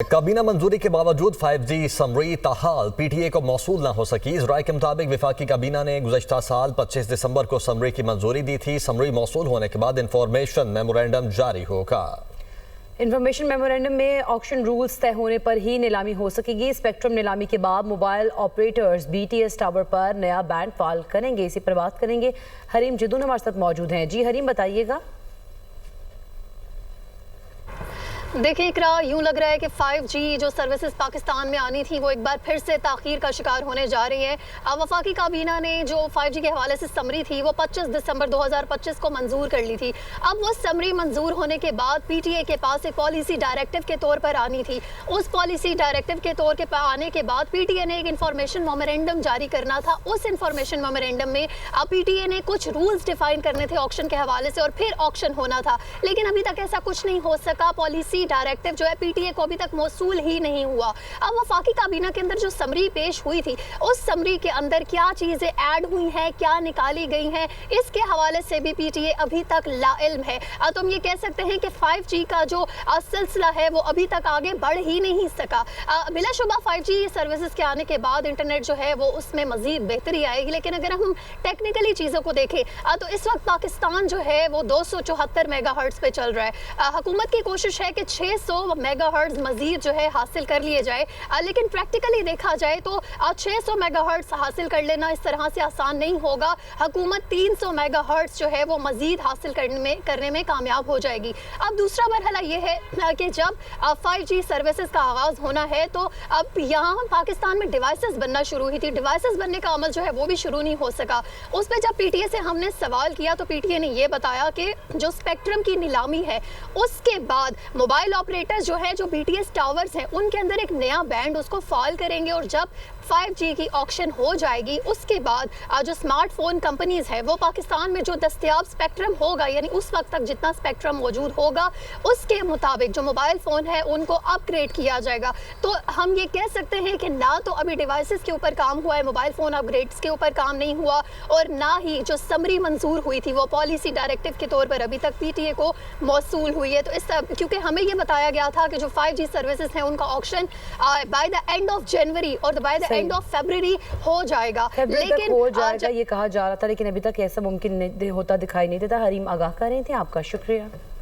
काबीना मंजूरी के बावजूद 5G समरी ताहाल पीटीए को मौसूल न हो सकी। इस राय के मुताबिक विफाकी काबीना ने गुज़श्ता साल 25 दिसंबर को समरी की मंजूरी दी थी। समरी मौसूल होने के बाद इंफॉर्मेशन मेमोरेंडम जारी होगा। इंफॉर्मेशन मेमोरेंडम में ऑक्शन रूल्स तय होने पर ही नीलामी हो सकेगी। स्पेक्ट्रम नीलामी के बाद मोबाइल ऑपरेटर्स BTS टावर पर नया बैंड फाल करेंगे। इसी पर बात करेंगे। हरीम जिदून हमारे साथ मौजूद हैं। जी हरीम, बताइएगा। देखिए इकरा, यूं लग रहा है कि 5G जो सर्विसेज पाकिस्तान में आनी थी वो एक बार फिर से ताखीर का शिकार होने जा रही है। वफाकी काबीना ने जो 5G के हवाले से समरी थी वो 25 दिसंबर 2025 को मंजूर कर ली थी। अब वो समरी मंजूर होने के बाद PTA के पास एक पॉलिसी डायरेक्टिव के तौर पर आनी थी। उस पॉलिसी डायरेक्टिव के तौर पर आने के बाद PTA ने एक इंफॉर्मेशन मेमोरेंडम जारी करना था। उस इंफॉर्मेशन मेमोरेंडम में PTA ने कुछ रूल्स डिफाइन करने थे ऑक्शन के हवाले से और फिर ऑक्शन होना था, लेकिन अभी तक ऐसा कुछ नहीं हो सका। पॉलिसी डायरेक्टिव जो है PTA को अभी तक मौसूल ही नहीं हुआ। अब वफाकी काबीना के अंदर जो समरी पेश हुई थी उस समरी के अंदर क्या चीजें ऐड हुई हैं, क्या निकाली गई हैं, इसके हवाले से भी PTA अभी तक लाइल्म है। तो हम ये कह सकते हैं कि 5G का जो सिलसिला है वो अभी तक आगे बढ़ ही नहीं सका। बिलाशुबा 5G सर्विसेज के आने के बाद इंटरनेट जो है वो उसमें मजीद बेहतरी आएगी, लेकिन अगर हम टेक्निकली चीज़ों को देखें तो इस वक्त पाकिस्तान जो है वो 274 मेगाहर्ट्ज़ पे चल रहा है। हुकूमत की कोशिश है कि 600 मेगाहर्ट्ज़ मजीद जो है हासिल कर लिए जाए, लेकिन प्रैक्टिकली देखा जाए तो 600 मेगाहर्ट्ज़ हासिल कर लेना इस तरह से आसान नहीं होगा। हुकूमत 300 मेगाहर्ट्ज़ जो है वो मजीद हासिल करने में कामयाब हो जाएगी। अब दूसरा मरहला ये है कि जब 5G सर्विसेज का आगाज़ होना है तो अब यहाँ पाकिस्तान में डिवाइसेस बनना शुरू हुई थी। डिवाइसेस बनने का अमल जो है वो भी शुरू नहीं हो सका। उस पर जब PTA से हमने सवाल किया तो PTA ने ये बताया कि जो स्पेक्ट्रम की नीलामी है उसके बाद मोबाइल ऑपरेटर्स जो है, जो BTS टावर्स हैं, उनके अंदर एक नया बैंड उसको फॉल करेंगे और जब 5G की ऑक्शन हो जाएगी उसके बाद जो स्मार्टफोन कंपनीज है वो पाकिस्तान में जो दस्तयाब स्पेक्ट्रम होगा, यानी उस वक्त तक जितना स्पेक्ट्रम मौजूद होगा उसके मुताबिक जो मोबाइल फ़ोन है उनको अपग्रेड किया जाएगा। तो हम ये कह सकते हैं कि ना तो अभी डिवाइसेस के ऊपर काम हुआ है, मोबाइल फ़ोन अपग्रेड्स के ऊपर काम नहीं हुआ, और ना ही जो समरी मंजूर हुई थी वो पॉलिसी डायरेक्टिव के तौर पर अभी तक PTA को मौसूल हुई है। तो इस क्योंकि हमें ये बताया गया था कि जो 5G सर्विसेज हैं उनका auction by the end of January और by the end of February हो जाएगा, लेकिन हो जाएगा ये कहा जा रहा था, लेकिन अभी तक ऐसा मुमकिन होता दिखाई नहीं देता। हरीम आगाह कर रहे थे, आपका शुक्रिया।